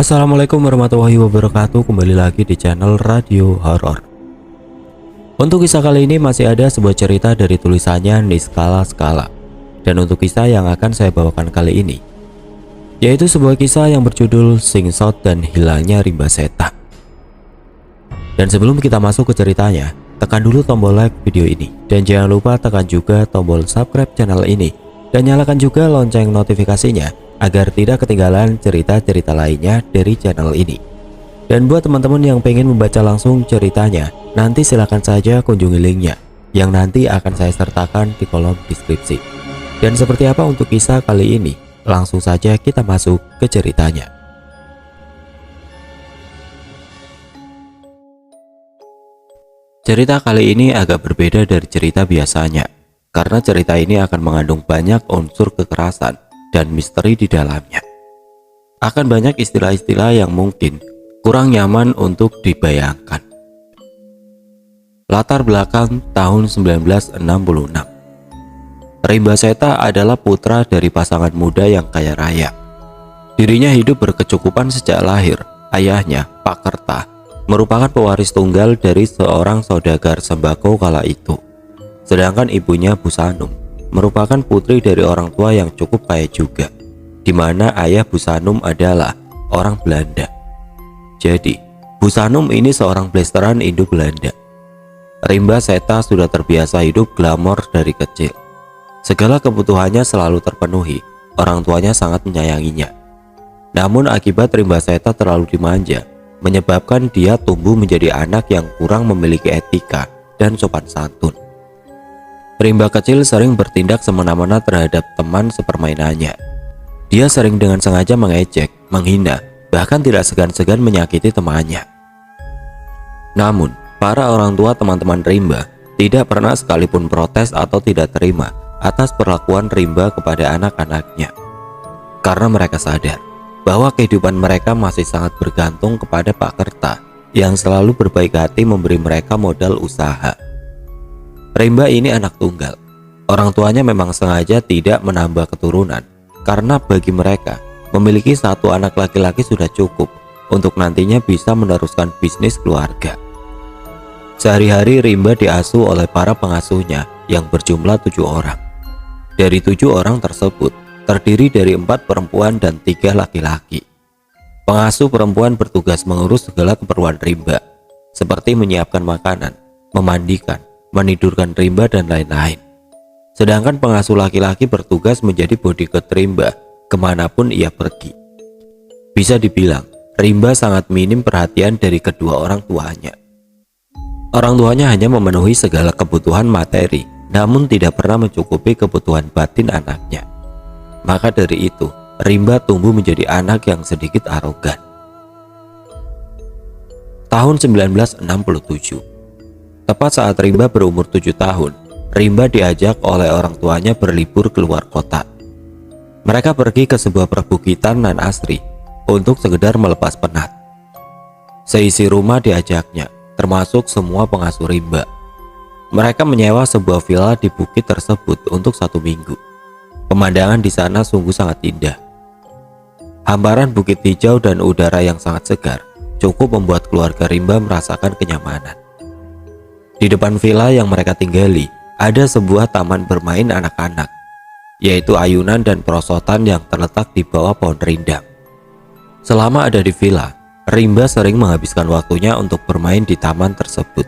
Assalamualaikum warahmatullahi wabarakatuh. Kembali lagi di channel Radio Horor. Untuk kisah kali ini masih ada sebuah cerita dari tulisannya Niskala Skala. Dan untuk kisah yang akan saya bawakan kali ini, yaitu sebuah kisah yang berjudul Singsot dan Hilangnya Rimba Seta. Dan sebelum kita masuk ke ceritanya, tekan dulu tombol like video ini. Dan jangan lupa tekan juga tombol subscribe channel ini. Dan nyalakan juga lonceng notifikasinya agar tidak ketinggalan cerita-cerita lainnya dari channel ini. Dan buat teman-teman yang pengen membaca langsung ceritanya, nanti silahkan saja kunjungi linknya yang nanti akan saya sertakan di kolom deskripsi. Dan seperti apa untuk kisah kali ini? Langsung saja kita masuk ke ceritanya. Cerita kali ini agak berbeda dari cerita biasanya, karena cerita ini akan mengandung banyak unsur kekerasan dan misteri di dalamnya. Akan banyak istilah-istilah yang mungkin kurang nyaman untuk dibayangkan. Latar belakang tahun 1966. Rimba Seta adalah putra dari pasangan muda yang kaya raya. Dirinya hidup berkecukupan sejak lahir. Ayahnya, Pak Kerta, merupakan pewaris tunggal dari seorang saudagar sembako kala itu. Sedangkan ibunya, Bu Sanum, merupakan putri dari orang tua yang cukup kaya juga, di mana ayah Bu Sanum adalah orang Belanda. Jadi, Bu Sanum ini seorang blasteran Indo Belanda. Rimba Seta sudah terbiasa hidup glamor dari kecil. Segala kebutuhannya selalu terpenuhi, orang tuanya sangat menyayanginya. Namun akibat Rimba Seta terlalu dimanja, menyebabkan dia tumbuh menjadi anak yang kurang memiliki etika dan sopan santun. Rimba kecil sering bertindak semena-mena terhadap teman sepermainannya. Dia sering dengan sengaja mengejek, menghina, bahkan tidak segan-segan menyakiti temannya. Namun, para orang tua teman-teman Rimba tidak pernah sekalipun protes atau tidak terima atas perlakuan Rimba kepada anak-anaknya. Karena mereka sadar bahwa kehidupan mereka masih sangat bergantung kepada Pak Kerta yang selalu berbaik hati memberi mereka modal usaha. Rimba ini anak tunggal. Orang tuanya memang sengaja tidak menambah keturunan karena bagi mereka memiliki satu anak laki-laki sudah cukup untuk nantinya bisa meneruskan bisnis keluarga. Sehari-hari Rimba diasuh oleh para pengasuhnya yang berjumlah 7 orang. Dari 7 orang tersebut terdiri dari 4 perempuan dan 3 laki-laki. Pengasuh perempuan bertugas mengurus segala keperluan Rimba, seperti menyiapkan makanan, memandikan, menidurkan Rimba dan lain-lain. Sedangkan pengasuh laki-laki bertugas menjadi bodyguard Rimba kemanapun ia pergi. Bisa dibilang Rimba sangat minim perhatian dari kedua orang tuanya. Orang tuanya hanya memenuhi segala kebutuhan materi, namun tidak pernah mencukupi kebutuhan batin anaknya. Maka dari itu Rimba tumbuh menjadi anak yang sedikit arogan. Tahun 1967, tepat saat Rimba berumur 7 tahun, Rimba diajak oleh orang tuanya berlibur keluar kota. Mereka pergi ke sebuah perbukitan nan asri untuk sekedar melepas penat. Seisi rumah diajaknya, termasuk semua pengasuh Rimba. Mereka menyewa sebuah villa di bukit tersebut untuk 1 minggu. Pemandangan di sana sungguh sangat indah. Hamparan bukit hijau dan udara yang sangat segar cukup membuat keluarga Rimba merasakan kenyamanan. Di depan villa yang mereka tinggali, ada sebuah taman bermain anak-anak, yaitu ayunan dan perosotan yang terletak di bawah pohon rindang. Selama ada di villa, Rimba sering menghabiskan waktunya untuk bermain di taman tersebut.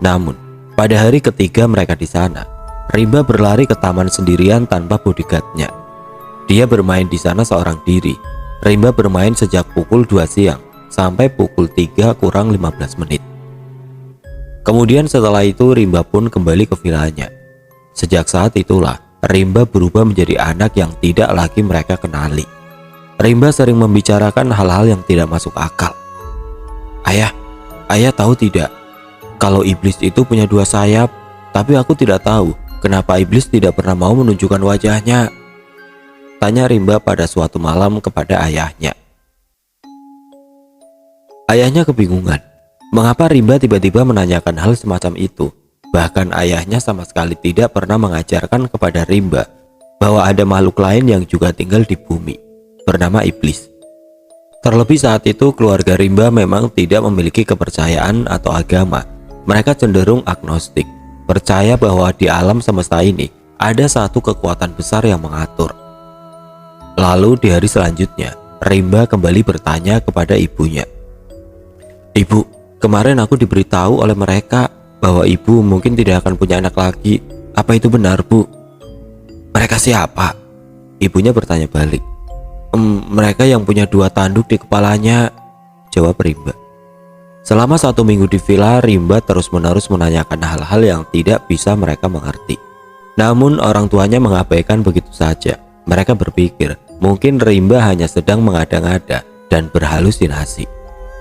Namun, pada hari ketiga mereka di sana, Rimba berlari ke taman sendirian tanpa bodyguardnya. Dia bermain di sana seorang diri. Rimba bermain sejak pukul 2 siang sampai pukul 3 kurang 15 menit. Kemudian setelah itu Rimba pun kembali ke villanya. Sejak saat itulah Rimba berubah menjadi anak yang tidak lagi mereka kenali. Rimba sering membicarakan hal-hal yang tidak masuk akal. Ayah tahu tidak kalau iblis itu punya 2 sayap, tapi aku tidak tahu kenapa iblis tidak pernah mau menunjukkan wajahnya, tanya Rimba pada suatu malam kepada ayahnya. Ayahnya kebingungan. Mengapa Rimba tiba-tiba menanyakan hal semacam itu? Bahkan ayahnya sama sekali tidak pernah mengajarkan kepada Rimba bahwa ada makhluk lain yang juga tinggal di bumi, bernama iblis. Terlebih saat itu keluarga Rimba memang tidak memiliki kepercayaan atau agama. Mereka cenderung agnostik, percaya bahwa di alam semesta ini ada satu kekuatan besar yang mengatur. Lalu di hari selanjutnya, Rimba kembali bertanya kepada ibunya. "Ibu, kemarin aku diberitahu oleh mereka bahwa ibu mungkin tidak akan punya anak lagi. Apa itu benar, Bu?" "Mereka siapa?" Ibunya bertanya balik. Mereka yang punya 2 tanduk di kepalanya," jawab Rimba. Selama 1 minggu di villa, Rimba terus-menerus menanyakan hal-hal yang tidak bisa mereka mengerti. Namun orang tuanya mengabaikan begitu saja. Mereka berpikir mungkin Rimba hanya sedang mengada-ngada dan berhalusinasi.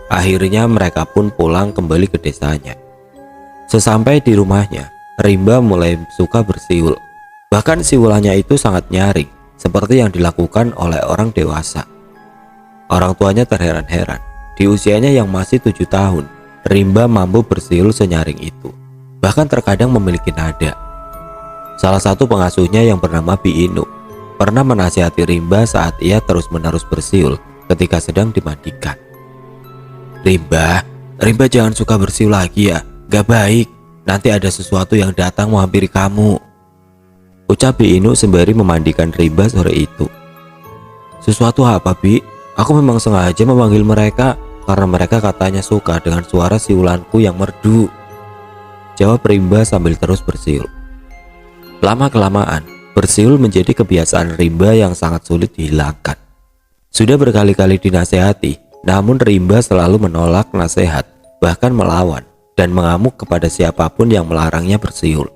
Akhirnya mereka pun pulang kembali ke desanya. Sesampai di rumahnya, Rimba mulai suka bersiul. Bahkan siulannya itu sangat nyaring, seperti yang dilakukan oleh orang dewasa. Orang tuanya terheran-heran. Di usianya yang masih 7 tahun, Rimba mampu bersiul senyaring itu. Bahkan terkadang memiliki nada. Salah satu pengasuhnya yang bernama Bi Inu pernah menasihati Rimba saat ia terus-menerus bersiul ketika sedang dimandikan. Rimba jangan suka bersiul lagi ya, gak baik. Nanti ada sesuatu yang datang menghampiri kamu," ucap Bi Inu sembari memandikan Rimba sore itu. "Sesuatu apa, Bi? Aku memang sengaja memanggil mereka karena mereka katanya suka dengan suara siulanku yang merdu," jawab Rimba sambil terus bersiul. Lama-kelamaan, bersiul menjadi kebiasaan Rimba yang sangat sulit dihilangkan. Sudah berkali-kali dinasehati, namun Rimba selalu menolak nasihat, bahkan melawan dan mengamuk kepada siapapun yang melarangnya bersiul.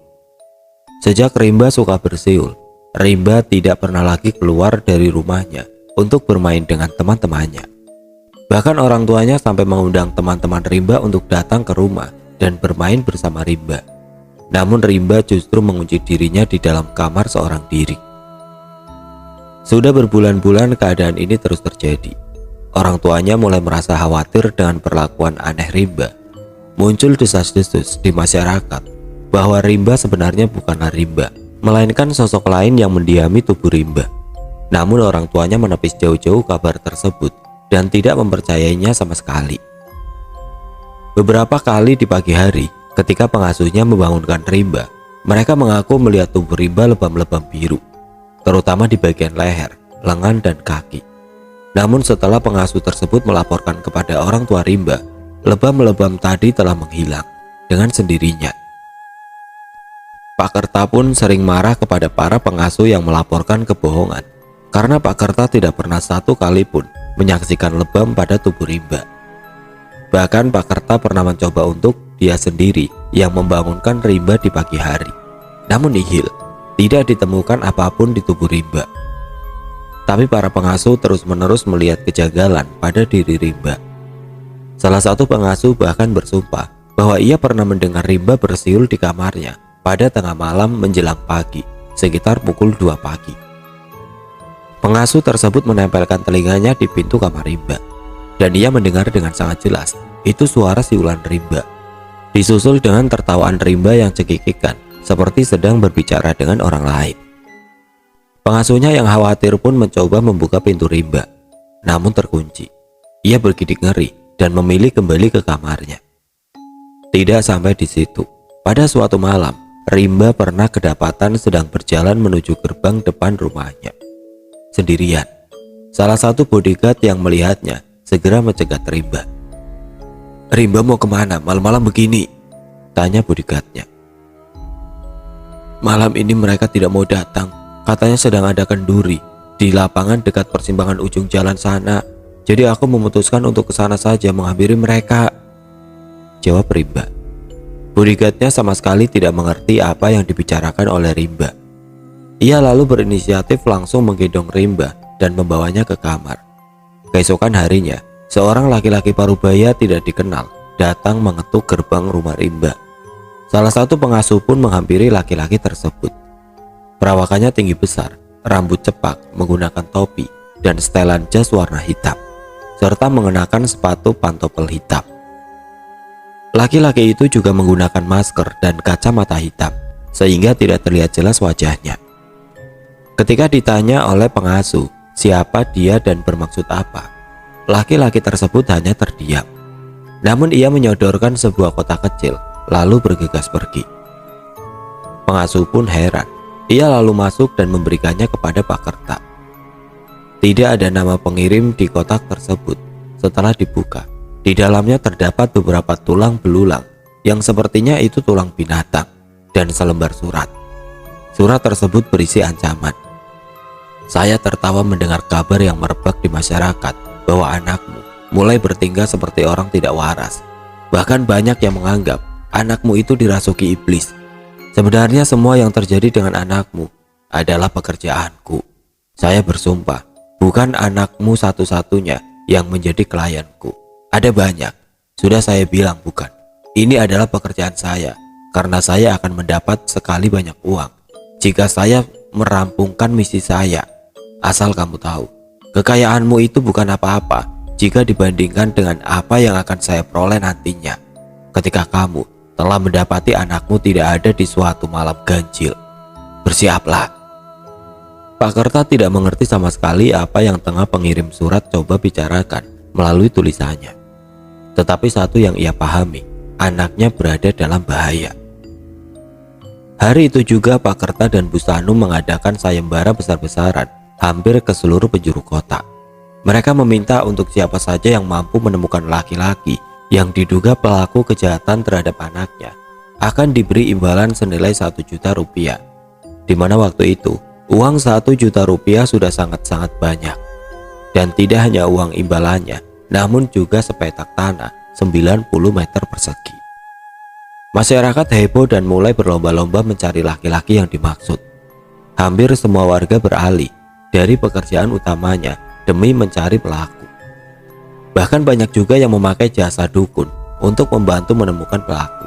Sejak Rimba suka bersiul, Rimba tidak pernah lagi keluar dari rumahnya untuk bermain dengan teman-temannya. Bahkan orang tuanya sampai mengundang teman-teman Rimba untuk datang ke rumah dan bermain bersama Rimba. Namun Rimba justru mengunci dirinya di dalam kamar seorang diri. Sudah berbulan-bulan keadaan ini terus terjadi. Orang tuanya mulai merasa khawatir dengan perlakuan aneh Rimba. Muncul desas-desus di masyarakat bahwa Rimba sebenarnya bukanlah Rimba, melainkan sosok lain yang mendiami tubuh Rimba. Namun orang tuanya menepis jauh-jauh kabar tersebut dan tidak mempercayainya sama sekali. Beberapa kali di pagi hari, ketika pengasuhnya membangunkan Rimba, mereka mengaku melihat tubuh Rimba lebam-lebam biru, terutama di bagian leher, lengan, dan kaki. Namun setelah pengasuh tersebut melaporkan kepada orang tua Rimba, lebam-lebam tadi telah menghilang dengan sendirinya. Pak Kerta pun sering marah kepada para pengasuh yang melaporkan kebohongan, karena Pak Kerta tidak pernah satu kali pun menyaksikan lebam pada tubuh Rimba. Bahkan Pak Kerta pernah mencoba untuk dia sendiri yang membangunkan Rimba di pagi hari. Namun nihil, tidak ditemukan apapun di tubuh Rimba. Tapi para pengasuh terus-menerus melihat kejanggalan pada diri Rimba. Salah satu pengasuh bahkan bersumpah bahwa ia pernah mendengar Rimba bersiul di kamarnya pada tengah malam menjelang pagi, sekitar pukul 2 pagi. Pengasuh tersebut menempelkan telinganya di pintu kamar Rimba, dan ia mendengar dengan sangat jelas itu suara siulan Rimba, disusul dengan tertawaan Rimba yang cekikikan seperti sedang berbicara dengan orang lain. Pengasuhnya yang khawatir pun mencoba membuka pintu Rimba, namun terkunci. Ia bergidik ngeri dan memilih kembali ke kamarnya. Tidak sampai di situ, pada suatu malam Rimba pernah kedapatan sedang berjalan menuju gerbang depan rumahnya sendirian. Salah satu bodyguard yang melihatnya segera mencegat Rimba. "Rimba mau kemana malam-malam begini?" tanya bodyguardnya. "Malam ini mereka tidak mau datang, katanya sedang ada kenduri di lapangan dekat persimpangan ujung jalan sana. Jadi aku memutuskan untuk ke sana saja menghampiri mereka," jawab Rimba. Bodyguardnya sama sekali tidak mengerti apa yang dibicarakan oleh Rimba. Ia lalu berinisiatif langsung menggendong Rimba dan membawanya ke kamar. Keesokan harinya, seorang laki-laki parubaya tidak dikenal datang mengetuk gerbang rumah Rimba. Salah satu pengasuh pun menghampiri laki-laki tersebut. Perawakannya tinggi besar, rambut cepak, menggunakan topi, dan setelan jas warna hitam, serta mengenakan sepatu pantopel hitam. Laki-laki itu juga menggunakan masker dan kacamata hitam, sehingga tidak terlihat jelas wajahnya. Ketika ditanya oleh pengasuh siapa dia dan bermaksud apa, laki-laki tersebut hanya terdiam. Namun ia menyodorkan sebuah kotak kecil, lalu bergegas pergi. Pengasuh pun heran. Ia lalu masuk dan memberikannya kepada Pak Kerta. Tidak ada nama pengirim di kotak tersebut. Setelah dibuka, di dalamnya terdapat beberapa tulang belulang yang sepertinya itu tulang binatang dan selembar surat. Surat tersebut berisi ancaman. Saya tertawa mendengar kabar yang merebak di masyarakat bahwa anakmu mulai bertingkah seperti orang tidak waras. Bahkan banyak yang menganggap anakmu itu dirasuki iblis. Sebenarnya semua yang terjadi dengan anakmu adalah pekerjaanku. Saya bersumpah, bukan anakmu satu-satunya yang menjadi klienku. Ada banyak. Sudah saya bilang bukan. Ini adalah pekerjaan saya, karena saya akan mendapat sekali banyak uang jika saya merampungkan misi saya. Asal kamu tahu, kekayaanmu itu bukan apa-apa jika dibandingkan dengan apa yang akan saya peroleh nantinya ketika kamu telah mendapati anakmu tidak ada di suatu malam ganjil. Bersiaplah. Pak Kerta tidak mengerti sama sekali apa yang tengah pengirim surat coba bicarakan melalui tulisannya. Tetapi satu yang ia pahami, anaknya berada dalam bahaya. Hari itu juga Pak Kerta dan Bu Sanum mengadakan sayembara besar-besaran hampir ke seluruh penjuru kota. Mereka meminta untuk siapa saja yang mampu menemukan laki-laki yang diduga pelaku kejahatan terhadap anaknya akan diberi imbalan senilai 1 juta rupiah. Di mana waktu itu uang 1 juta rupiah sudah sangat-sangat banyak. Dan tidak hanya uang imbalannya, namun juga sepetak tanah 90 meter persegi. Masyarakat heboh dan mulai berlomba-lomba mencari laki-laki yang dimaksud. Hampir semua warga beralih dari pekerjaan utamanya demi mencari pelaku. Bahkan banyak juga yang memakai jasa dukun untuk membantu menemukan pelaku.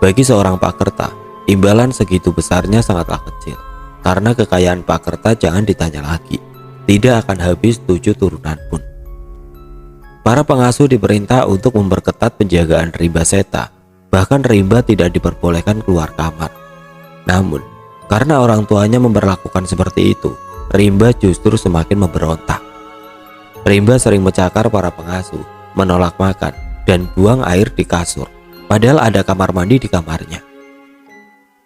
Bagi seorang Pak Kerta, imbalan segitu besarnya sangatlah kecil. Karena kekayaan Pak Kerta jangan ditanya lagi, tidak akan habis 7 turunan pun. Para pengasuh diperintah untuk memperketat penjagaan Rimba Seta. Bahkan Rimba tidak diperbolehkan keluar kamar. Namun, karena orang tuanya memperlakukan seperti itu, Rimba justru semakin memberontak. Rimba sering mencakar para pengasuh, menolak makan, dan buang air di kasur, padahal ada kamar mandi di kamarnya.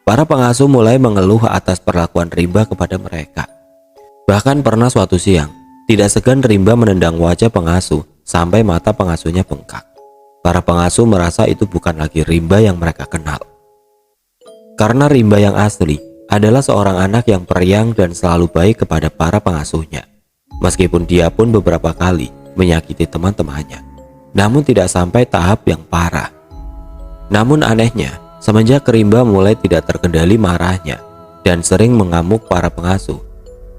Para pengasuh mulai mengeluh atas perlakuan Rimba kepada mereka. Bahkan pernah suatu siang, tidak segan Rimba menendang wajah pengasuh sampai mata pengasuhnya bengkak. Para pengasuh merasa itu bukan lagi Rimba yang mereka kenal. Karena Rimba yang asli adalah seorang anak yang periang dan selalu baik kepada para pengasuhnya. Meskipun dia pun beberapa kali menyakiti teman-temannya, namun tidak sampai tahap yang parah. Namun anehnya, semenjak Rimba mulai tidak terkendali marahnya dan sering mengamuk para pengasuh,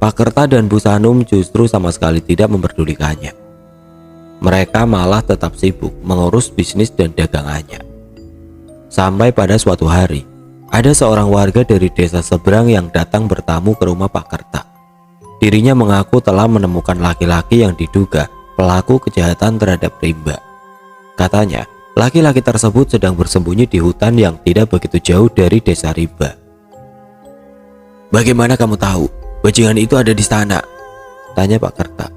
Pak Kerta dan Bu Sanum justru sama sekali tidak memperdulikannya. Mereka malah tetap sibuk mengurus bisnis dan dagangannya. Sampai pada suatu hari, ada seorang warga dari desa seberang yang datang bertamu ke rumah Pak Kerta. Dirinya mengaku telah menemukan laki-laki yang diduga pelaku kejahatan terhadap Rimba. Katanya, laki-laki tersebut sedang bersembunyi di hutan yang tidak begitu jauh dari desa Rimba. "Bagaimana kamu tahu bajingan itu ada di sana?" tanya Pak Kerta.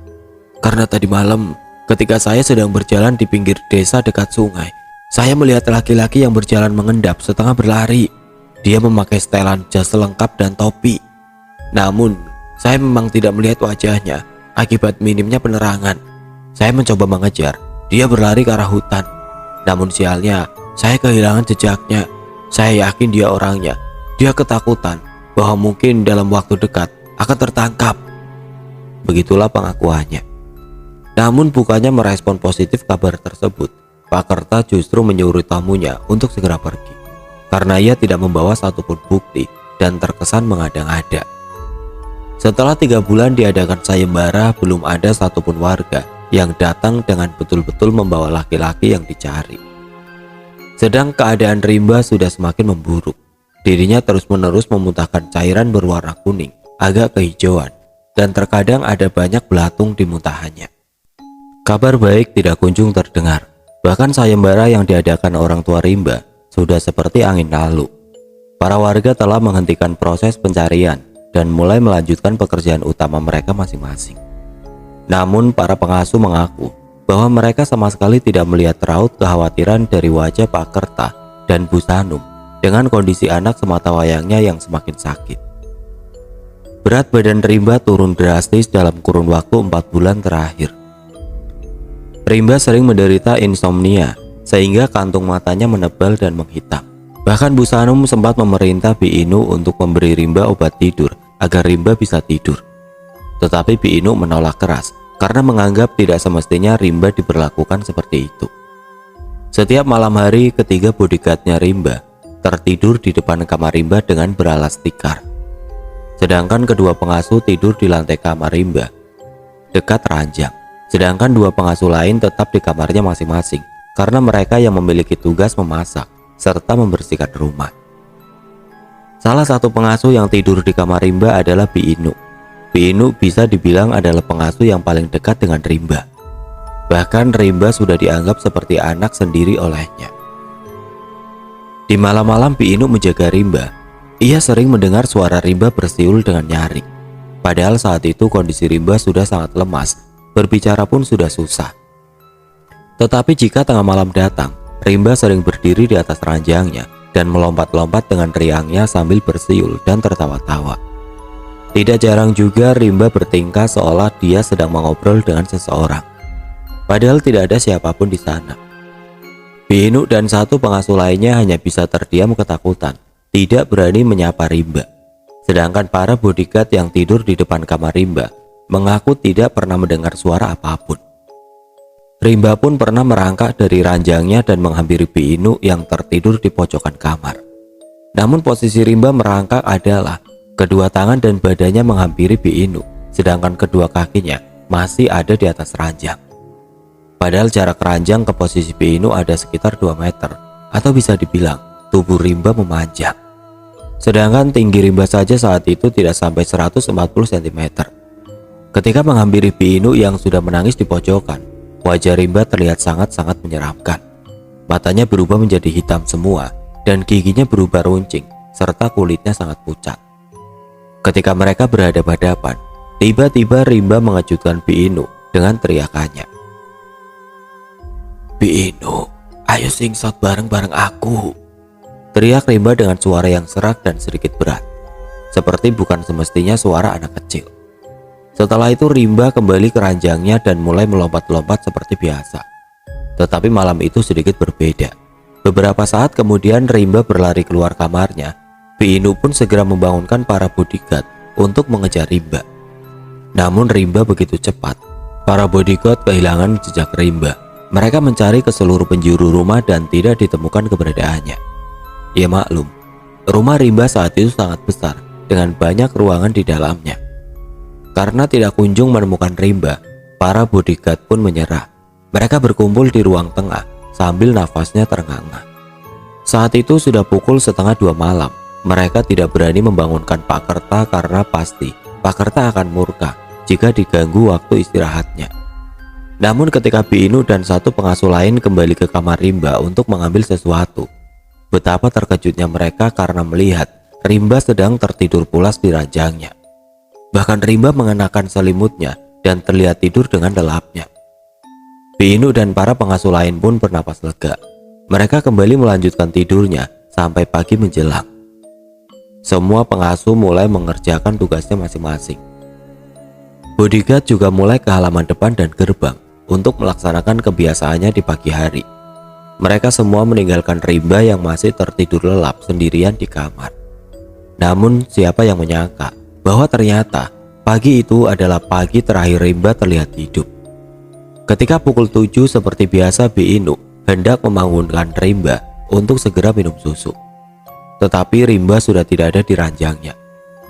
"Karena tadi malam ketika saya sedang berjalan di pinggir desa dekat sungai, saya melihat laki-laki yang berjalan mengendap setengah berlari. Dia memakai setelan jas lengkap dan topi. Namun, saya memang tidak melihat wajahnya akibat minimnya penerangan. Saya mencoba mengejar, dia berlari ke arah hutan. Namun sialnya, saya kehilangan jejaknya. Saya yakin dia orangnya. Dia ketakutan bahwa mungkin dalam waktu dekat akan tertangkap." Begitulah pengakuannya. Namun bukannya merespon positif kabar tersebut, Pak Kerta justru menyuruh tamunya untuk segera pergi. Karena ia tidak membawa satupun bukti dan terkesan mengada-ngada. Setelah 3 bulan diadakan sayembara, belum ada satupun warga yang datang dengan betul-betul membawa laki-laki yang dicari. Sedang keadaan Rimba sudah semakin memburuk. Dirinya terus-menerus memuntahkan cairan berwarna kuning, agak kehijauan, dan terkadang ada banyak belatung di muntahannya. Kabar baik tidak kunjung terdengar. Bahkan sayembara yang diadakan orang tua Rimba sudah seperti angin lalu. Para warga telah menghentikan proses pencarian dan mulai melanjutkan pekerjaan utama mereka masing-masing. Namun para pengasuh mengaku bahwa mereka sama sekali tidak melihat raut kekhawatiran dari wajah Pak Kerta dan Bu Sanum dengan kondisi anak sematawayangnya yang semakin sakit. Berat badan Rimba turun drastis dalam kurun waktu 4 bulan terakhir. Rimba sering menderita insomnia sehingga kantung matanya menebal dan menghitam. Bahkan Bu Sanum sempat memerintah Bi Inu untuk memberi Rimba obat tidur agar Rimba bisa tidur. Tetapi Bi Inu menolak keras karena menganggap tidak semestinya Rimba diperlakukan seperti itu. Setiap malam hari ketiga bodyguardnya Rimba tertidur di depan kamar Rimba dengan beralas tikar. Sedangkan kedua pengasuh tidur di lantai kamar Rimba dekat ranjang. Sedangkan dua pengasuh lain tetap di kamarnya masing-masing karena mereka yang memiliki tugas memasak serta membersihkan rumah. Salah satu pengasuh yang tidur di kamar Rimba adalah Bi Inu. Bi Inu bisa dibilang adalah pengasuh yang paling dekat dengan Rimba. Bahkan Rimba sudah dianggap seperti anak sendiri olehnya. Di malam-malam Bi Inu menjaga Rimba. Ia sering mendengar suara Rimba bersiul dengan nyaring. Padahal saat itu kondisi Rimba sudah sangat lemas, berbicara pun sudah susah. Tetapi jika tengah malam datang, Rimba sering berdiri di atas ranjangnya dan melompat-lompat dengan riangnya sambil bersiul dan tertawa-tawa. Tidak jarang juga Rimba bertingkah seolah dia sedang mengobrol dengan seseorang. Padahal tidak ada siapapun di sana. Bi Inu dan satu pengasuh lainnya hanya bisa terdiam ketakutan, tidak berani menyapa Rimba. Sedangkan para bodyguard yang tidur di depan kamar Rimba mengaku tidak pernah mendengar suara apapun. Rimba pun pernah merangkak dari ranjangnya dan menghampiri Bi Inu yang tertidur di pojokan kamar. Namun posisi Rimba merangkak adalah kedua tangan dan badannya menghampiri Bi Inu, sedangkan kedua kakinya masih ada di atas ranjang. Padahal jarak ranjang ke posisi Bi Inu ada sekitar 2 meter, atau bisa dibilang tubuh Rimba memanjang. Sedangkan tinggi Rimba saja saat itu tidak sampai 140 cm. Ketika menghampiri Bi Inu yang sudah menangis di pojokan, wajah Rimba terlihat sangat-sangat menyeramkan. Matanya berubah menjadi hitam semua dan giginya berubah runcing serta kulitnya sangat pucat. Ketika mereka berhadapan-hadapan, tiba-tiba Rimba mengejutkan Bi Inu dengan teriakannya. "Bi Inu, ayo singshot bareng-bareng aku," teriak Rimba dengan suara yang serak dan sedikit berat, seperti bukan semestinya suara anak kecil. Setelah itu Rimba kembali ke ranjangnya dan mulai melompat-lompat seperti biasa. Tetapi malam itu sedikit berbeda. Beberapa saat kemudian Rimba berlari keluar kamarnya. Bi Inu pun segera membangunkan para bodyguard untuk mengejar Rimba. Namun Rimba begitu cepat. Para bodyguard kehilangan jejak Rimba. Mereka mencari ke seluruh penjuru rumah dan tidak ditemukan keberadaannya. Ya maklum, rumah Rimba saat itu sangat besar dengan banyak ruangan di dalamnya. Karena tidak kunjung menemukan Rimba, para bodyguard pun menyerah. Mereka berkumpul di ruang tengah sambil nafasnya terengah-engah. Saat itu sudah pukul 1:30 malam. Mereka tidak berani membangunkan Pak Kerta karena pasti Pak Kerta akan murka jika diganggu waktu istirahatnya. Namun ketika Bi Inu dan satu pengasuh lain kembali ke kamar Rimba untuk mengambil sesuatu, betapa terkejutnya mereka karena melihat Rimba sedang tertidur pulas di ranjangnya. Bahkan Rimba mengenakan selimutnya dan terlihat tidur dengan lelapnya. Bi Inu dan para pengasuh lain pun bernapas lega. Mereka kembali melanjutkan tidurnya sampai pagi menjelang. Semua pengasuh mulai mengerjakan tugasnya masing-masing. Bodyguard juga mulai ke halaman depan dan gerbang untuk melaksanakan kebiasaannya di pagi hari. Mereka semua meninggalkan Rimba yang masih tertidur lelap sendirian di kamar. Namun siapa yang menyangka bahwa ternyata pagi itu adalah pagi terakhir Rimba terlihat hidup. Ketika pukul 7 seperti biasa Bi Inu hendak membangunkan Rimba untuk segera minum susu. Tetapi Rimba sudah tidak ada di ranjangnya.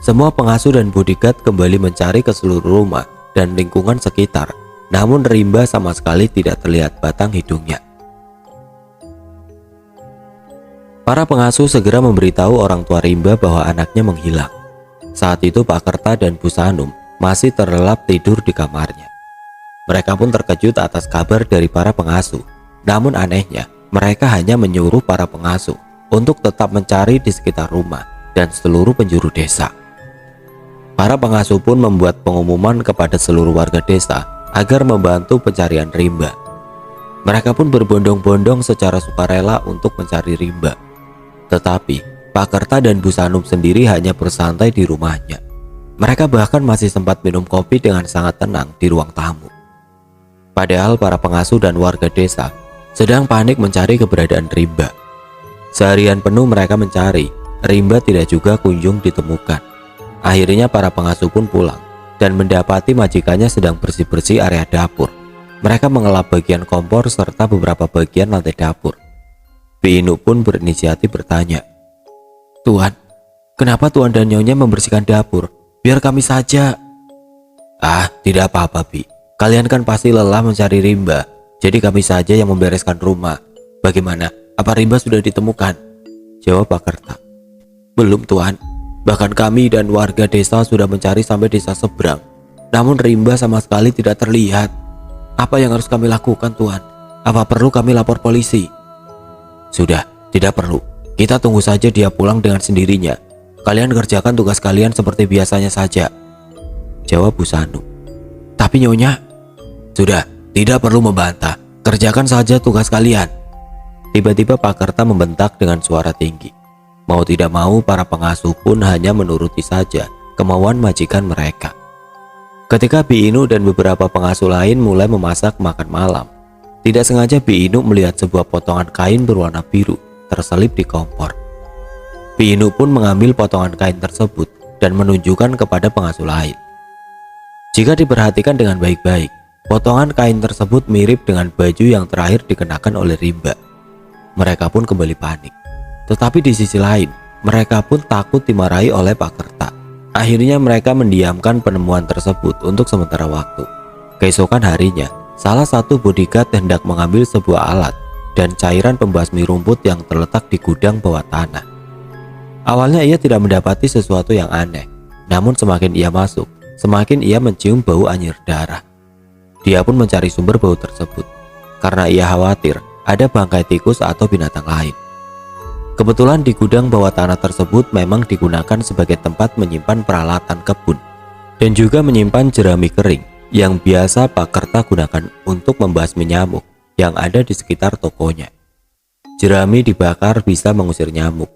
Semua pengasuh dan bodyguard kembali mencari ke seluruh rumah dan lingkungan sekitar. Namun Rimba sama sekali tidak terlihat batang hidungnya. Para pengasuh segera memberitahu orang tua Rimba bahwa anaknya menghilang. Saat itu Pak Kerta dan Bu Sanum masih terlelap tidur di kamarnya. Mereka pun terkejut atas kabar dari para pengasuh. Namun anehnya, mereka hanya menyuruh para pengasuh untuk tetap mencari di sekitar rumah dan seluruh penjuru desa. Para pengasuh pun membuat pengumuman kepada seluruh warga desa agar membantu pencarian Rimba. Mereka pun berbondong-bondong secara sukarela untuk mencari Rimba. Tetapi Pak Kerta dan Bu Sanum sendiri hanya bersantai di rumahnya. Mereka bahkan masih sempat minum kopi dengan sangat tenang di ruang tamu. Padahal para pengasuh dan warga desa sedang panik mencari keberadaan Rimba. Seharian penuh mereka mencari, Rimba tidak juga kunjung ditemukan. Akhirnya para pengasuh pun pulang dan mendapati majikannya sedang bersih-bersih area dapur. Mereka mengelap bagian kompor serta beberapa bagian lantai dapur. Bi Inu pun berinisiatif bertanya, "Tuan, kenapa Tuan dan Nyonya membersihkan dapur? Biar kami saja." "Ah, tidak apa-apa, Bi. Kalian kan pasti lelah mencari Rimba, jadi kami saja yang membereskan rumah. Bagaimana? Apa Rimba sudah ditemukan?" jawab Pak Kerta. "Belum, Tuan. Bahkan kami dan warga desa sudah mencari sampai desa seberang. Namun Rimba sama sekali tidak terlihat. Apa yang harus kami lakukan, Tuan? Apa perlu kami lapor polisi?" "Sudah, tidak perlu. Kita tunggu saja dia pulang dengan sendirinya. Kalian kerjakan tugas kalian seperti biasanya saja," jawab Bu Sanum. "Tapi Nyonya..." "Sudah, tidak perlu membantah. Kerjakan saja tugas kalian." Tiba-tiba Pak Kerta membentak dengan suara tinggi. Mau tidak mau para pengasuh pun hanya menuruti saja kemauan majikan mereka. Ketika Bi Inu dan beberapa pengasuh lain mulai memasak makan malam, tidak sengaja Bi Inu melihat sebuah potongan kain berwarna biru terselip di kompor. Bi Inu pun mengambil potongan kain tersebut dan menunjukkan kepada pengasuh lain. Jika diperhatikan dengan baik-baik, potongan kain tersebut mirip dengan baju yang terakhir dikenakan oleh Rimba. Mereka pun kembali panik. Tetapi di sisi lain, mereka pun takut dimarahi oleh Pak Kerta. Akhirnya mereka mendiamkan penemuan tersebut untuk sementara waktu. Keesokan harinya, salah satu bodyguard hendak mengambil sebuah alat dan cairan pembasmi rumput yang terletak di gudang bawah tanah. Awalnya ia tidak mendapati sesuatu yang aneh, namun semakin ia masuk, semakin ia mencium bau anyir darah. Dia pun mencari sumber bau tersebut, karena ia khawatir ada bangkai tikus atau binatang lain. Kebetulan di gudang bawah tanah tersebut memang digunakan sebagai tempat menyimpan peralatan kebun, dan juga menyimpan jerami kering yang biasa Pak Kerta gunakan untuk membasmi nyamuk yang ada di sekitar tokonya. Jerami dibakar bisa mengusir nyamuk.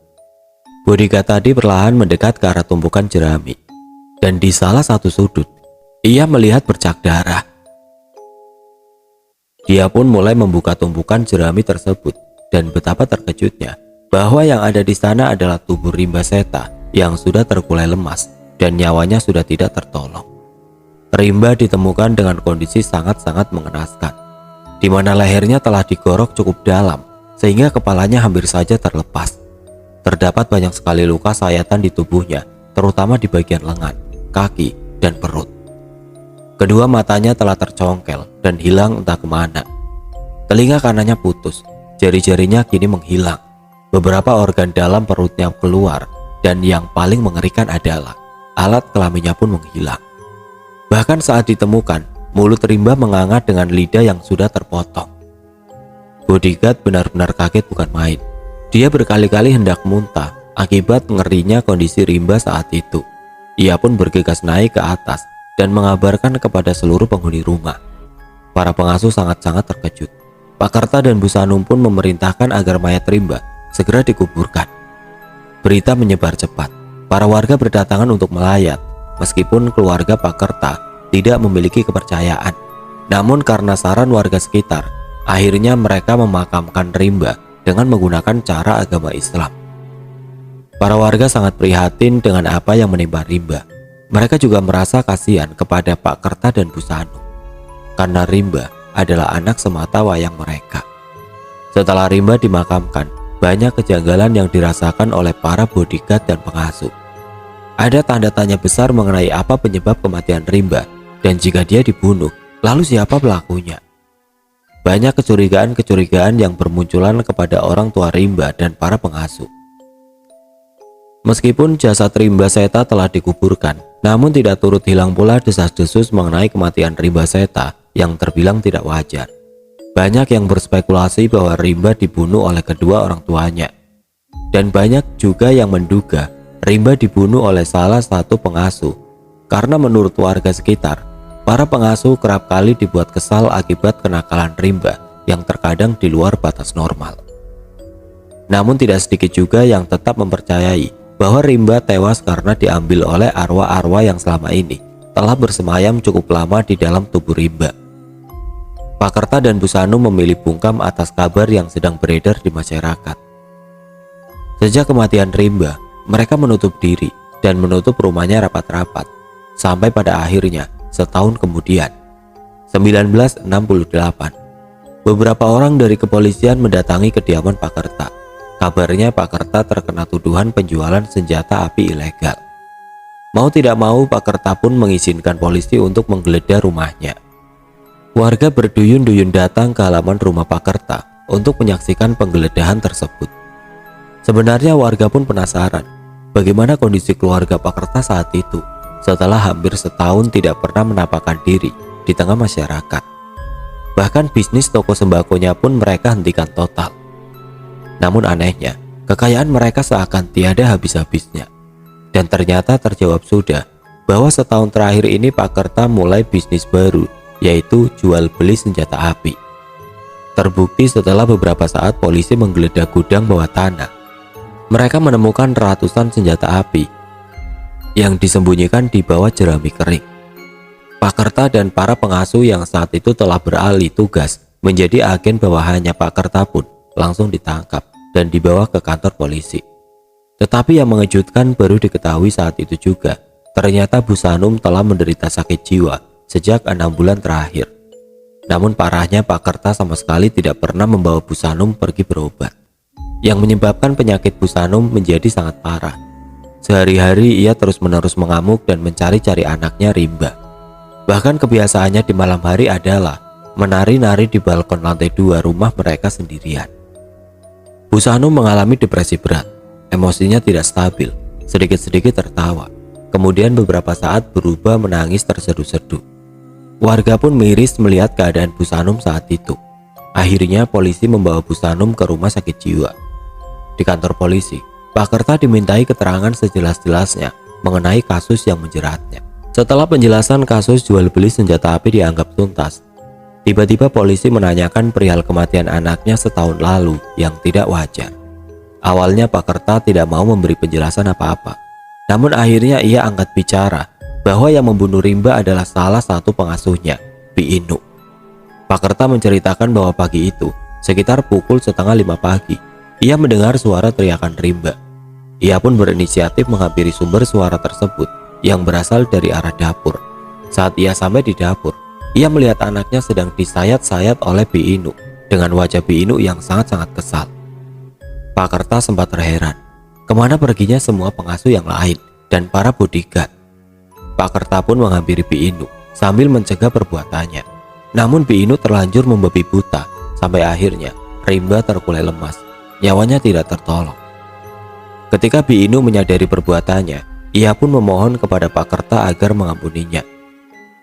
Bodyguard tadi perlahan mendekat ke arah tumpukan jerami, dan di salah satu sudut, ia melihat bercak darah. Dia pun mulai membuka tumpukan jerami tersebut, dan betapa terkejutnya bahwa yang ada di sana adalah tubuh Rimba Seta yang sudah terkulai lemas dan nyawanya sudah tidak tertolong. Rimba ditemukan dengan kondisi sangat-sangat mengenaskan, di mana lehernya telah digorok cukup dalam sehingga kepalanya hampir saja terlepas. Terdapat banyak sekali luka sayatan di tubuhnya, terutama di bagian lengan, kaki, dan perut. Kedua matanya telah tercongkel dan hilang entah kemana. Telinga kanannya putus, jari-jarinya kini menghilang. Beberapa organ dalam perutnya keluar, dan yang paling mengerikan adalah alat kelaminnya pun menghilang. Bahkan saat ditemukan, mulut Rimba menganga dengan lidah yang sudah terpotong. Bodyguard benar-benar kaget bukan main. Dia berkali-kali hendak muntah akibat ngerinya kondisi Rimba saat itu. Ia pun bergegas naik ke atas dan mengabarkan kepada seluruh penghuni rumah. Para pengasuh sangat-sangat terkejut. Pak Kerta dan Bu Sanum pun memerintahkan agar mayat Rimba segera dikuburkan. Berita menyebar cepat. Para warga berdatangan untuk melayat, meskipun keluarga Pak Kerta tidak memiliki kepercayaan. Namun karena saran warga sekitar, akhirnya mereka memakamkan Rimba dengan menggunakan cara agama Islam. Para warga sangat prihatin dengan apa yang menimpa Rimba. Mereka juga merasa kasihan kepada Pak Kerta dan Bu Sanum, karena Rimba adalah anak semata wayang mereka. Setelah Rimba dimakamkan, banyak kejanggalan yang dirasakan oleh para bodyguard dan pengasuh. Ada tanda tanya besar mengenai apa penyebab kematian Rimba, dan jika dia dibunuh, lalu siapa pelakunya? Banyak kecurigaan-kecurigaan yang bermunculan kepada orang tua Rimba dan para pengasuh. Meskipun jasad Rimba Seta telah dikuburkan, namun tidak turut hilang pula desas-desus mengenai kematian Rimba Seta yang terbilang tidak wajar. Banyak yang berspekulasi bahwa Rimba dibunuh oleh kedua orang tuanya, dan banyak juga yang menduga Rimba dibunuh oleh salah satu pengasuh, karena menurut warga sekitar, Para pengasuh kerap kali dibuat kesal akibat kenakalan Rimba yang terkadang di luar batas normal. Namun tidak sedikit juga yang tetap mempercayai bahwa Rimba tewas karena diambil oleh arwah-arwah yang selama ini telah bersemayam cukup lama di dalam tubuh Rimba. Pak Kerta dan Bu Sanum memilih bungkam atas kabar yang sedang beredar di masyarakat. Sejak kematian Rimba, mereka menutup diri dan menutup rumahnya rapat-rapat, sampai pada akhirnya setahun kemudian, 1968, beberapa orang dari kepolisian mendatangi kediaman Pak Kerta. Kabarnya Pak Kerta terkena tuduhan penjualan senjata api ilegal. Mau tidak mau, Pak Kerta pun mengizinkan polisi untuk menggeledah rumahnya. Warga berduyun-duyun datang ke halaman rumah Pak Kerta untuk menyaksikan penggeledahan tersebut. Sebenarnya warga pun penasaran bagaimana kondisi keluarga Pak Kerta saat itu setelah hampir setahun tidak pernah menampakkan diri di tengah masyarakat. Bahkan bisnis toko sembakonya pun mereka hentikan total. Namun anehnya, kekayaan mereka seakan tiada habis-habisnya. Dan ternyata terjawab sudah bahwa setahun terakhir ini Pak Kerta mulai bisnis baru, yaitu jual beli senjata api. Terbukti setelah beberapa saat polisi menggeledah gudang bawah tanah. Mereka menemukan ratusan senjata api yang disembunyikan di bawah jerami kering. Pak Kerta dan para pengasuh yang saat itu telah beralih tugas menjadi agen bawahannya Pak Kerta pun langsung ditangkap dan dibawa ke kantor polisi. Tetapi yang mengejutkan baru diketahui saat itu juga, ternyata Bu Sanum telah menderita sakit jiwa sejak 6 bulan terakhir. Namun parahnya Pak Kerta sama sekali tidak pernah membawa Bu Sanum pergi berobat, yang menyebabkan penyakit Bu Sanum menjadi sangat parah. Sehari-hari ia terus-menerus mengamuk dan mencari-cari anaknya Rimba. Bahkan kebiasaannya di malam hari adalah menari-nari di balkon lantai 2 rumah mereka sendirian. Bu Sanum mengalami depresi berat, emosinya tidak stabil, sedikit-sedikit tertawa, kemudian beberapa saat berubah menangis terseduh-seduh. Warga pun miris melihat keadaan Bu Sanum saat itu. Akhirnya polisi membawa Bu Sanum ke rumah sakit jiwa. Di kantor polisi, Pak Kerta dimintai keterangan sejelas-jelasnya mengenai kasus yang menjeratnya. Setelah penjelasan kasus jual beli senjata api dianggap tuntas, tiba-tiba polisi menanyakan perihal kematian anaknya setahun lalu yang tidak wajar. Awalnya Pak Kerta tidak mau memberi penjelasan apa-apa, namun akhirnya ia angkat bicara bahwa yang membunuh Rimba adalah salah satu pengasuhnya, Bi Inu. Pak Kerta menceritakan bahwa pagi itu, sekitar pukul 4:30 pagi, ia mendengar suara teriakan Rimba. Ia pun berinisiatif menghampiri sumber suara tersebut yang berasal dari arah dapur. Saat ia sampai di dapur, ia melihat anaknya sedang disayat-sayat oleh Bi Inu dengan wajah Bi Inu yang sangat-sangat kesal. Pak Kerta sempat terheran, kemana perginya semua pengasuh yang lain dan para bodyguard. Pak Kerta pun menghampiri Bi Inu sambil mencegah perbuatannya. Namun Bi Inu terlanjur membabi buta sampai akhirnya Rimba terkulai lemas, nyawanya tidak tertolong. Ketika Bi Inu menyadari perbuatannya, ia pun memohon kepada Pak Kerta agar mengampuninya.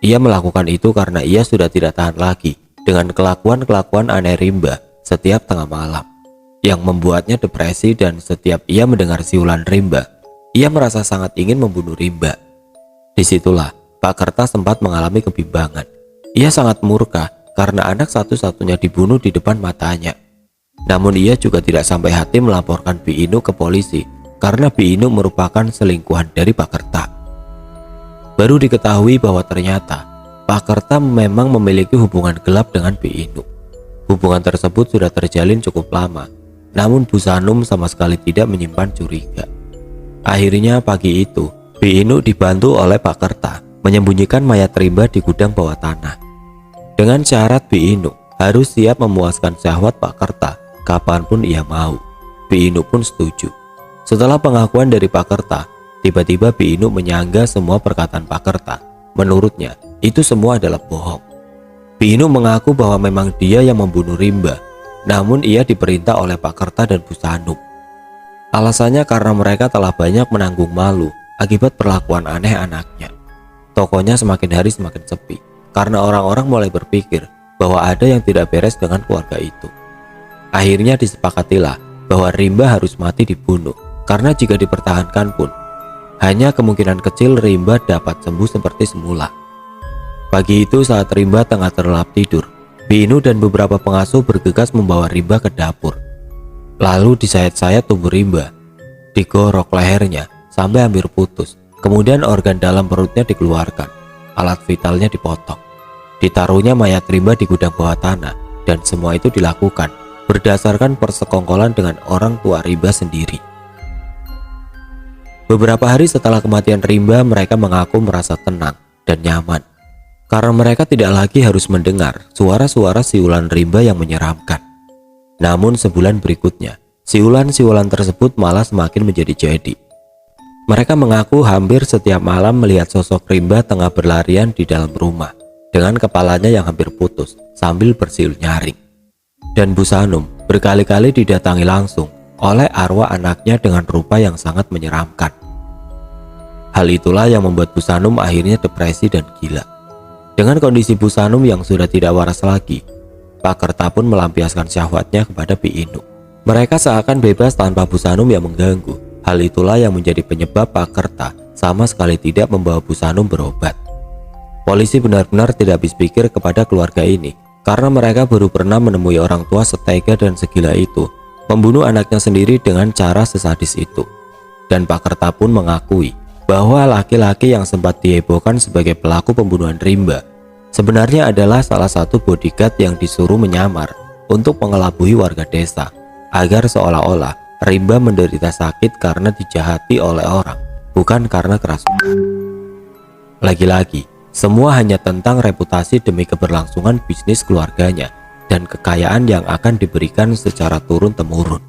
Ia melakukan itu karena ia sudah tidak tahan lagi dengan kelakuan-kelakuan aneh Rimba setiap tengah malam, yang membuatnya depresi, dan setiap ia mendengar siulan Rimba, ia merasa sangat ingin membunuh Rimba. Disitulah Pak Kerta sempat mengalami kebimbangan. Ia sangat murka karena anak satu-satunya dibunuh di depan matanya. Namun ia juga tidak sampai hati melaporkan Bi Inu ke polisi karena Bi Inu merupakan selingkuhan dari Pak Kerta. Baru diketahui bahwa ternyata Pak Kerta memang memiliki hubungan gelap dengan Bi Inu. Hubungan tersebut sudah terjalin cukup lama, namun Bu Sanum sama sekali tidak menyimpan curiga. Akhirnya pagi itu, Bi Inu dibantu oleh Pak Kerta menyembunyikan mayat Rimba di gudang bawah tanah. Dengan syarat Bi Inu harus siap memuaskan syahwat Pak Kerta kapanpun ia mau. Bi Inu pun setuju. Setelah pengakuan dari Pak Kerta, tiba-tiba Bi Inu menyangga semua perkataan Pak Kerta. Menurutnya, itu semua adalah bohong. Bi Inu mengaku bahwa memang dia yang membunuh Rimba, namun ia diperintah oleh Pak Kerta dan Bu Sanum. Alasannya karena mereka telah banyak menanggung malu akibat perlakuan aneh anaknya. Tokonya semakin hari semakin sepi, karena orang-orang mulai berpikir bahwa ada yang tidak beres dengan keluarga itu. Akhirnya disepakatilah bahwa Rimba harus mati dibunuh, karena jika dipertahankan pun, hanya kemungkinan kecil Rimba dapat sembuh seperti semula. Pagi itu saat Rimba tengah terlelap tidur, Bi Inu dan beberapa pengasuh bergegas membawa Rimba ke dapur. Lalu disayat-sayat tubuh Rimba, digorok lehernya sampai hampir putus. Kemudian organ dalam perutnya dikeluarkan, alat vitalnya dipotong. Ditaruhnya mayat Rimba di gudang bawah tanah, dan semua itu dilakukan berdasarkan persekongkolan dengan orang tua Rimba sendiri. Beberapa hari setelah kematian Rimba, mereka mengaku merasa tenang dan nyaman karena mereka tidak lagi harus mendengar suara-suara siulan Rimba yang menyeramkan. Namun sebulan berikutnya, siulan-siulan tersebut malah semakin menjadi-jadi. Mereka mengaku hampir setiap malam melihat sosok Rimba tengah berlarian di dalam rumah dengan kepalanya yang hampir putus sambil bersiul nyaring. Dan Bu Sanum berkali-kali didatangi langsung oleh arwah anaknya dengan rupa yang sangat menyeramkan. Hal itulah yang membuat Bu Sanum akhirnya depresi dan gila. Dengan kondisi Bu Sanum yang sudah tidak waras lagi, Pak Kerta pun melampiaskan syahwatnya kepada Bi Inu. Mereka seakan bebas tanpa Bu Sanum yang mengganggu. Hal itulah yang menjadi penyebab Pak Kerta sama sekali tidak membawa Bu Sanum berobat. Polisi benar-benar tidak habis pikir kepada keluarga ini, karena mereka baru pernah menemui orang tua setega dan segila itu membunuh anaknya sendiri dengan cara sesadis itu. Dan Pak Kerta pun mengakui bahwa laki-laki yang sempat dihebohkan sebagai pelaku pembunuhan Rimba sebenarnya adalah salah satu bodyguard yang disuruh menyamar untuk mengelabui warga desa agar seolah-olah Rimba menderita sakit karena dijahati oleh orang, bukan karena kerasukan. Lagi-lagi, semua hanya tentang reputasi demi keberlangsungan bisnis keluarganya dan kekayaan yang akan diberikan secara turun-temurun.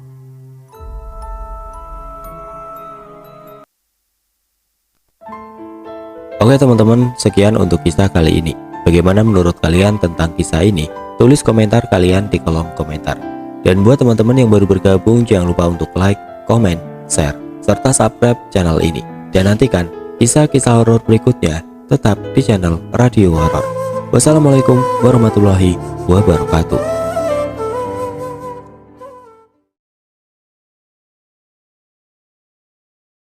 Oke teman-teman, sekian untuk kisah kali ini. Bagaimana menurut kalian tentang kisah ini? Tulis komentar kalian di kolom komentar. Dan buat teman-teman yang baru bergabung, jangan lupa untuk like, komen, share, serta subscribe channel ini. Dan nantikan kisah-kisah horor berikutnya tetap di channel Radio Horor. Wassalamualaikum warahmatullahi wabarakatuh.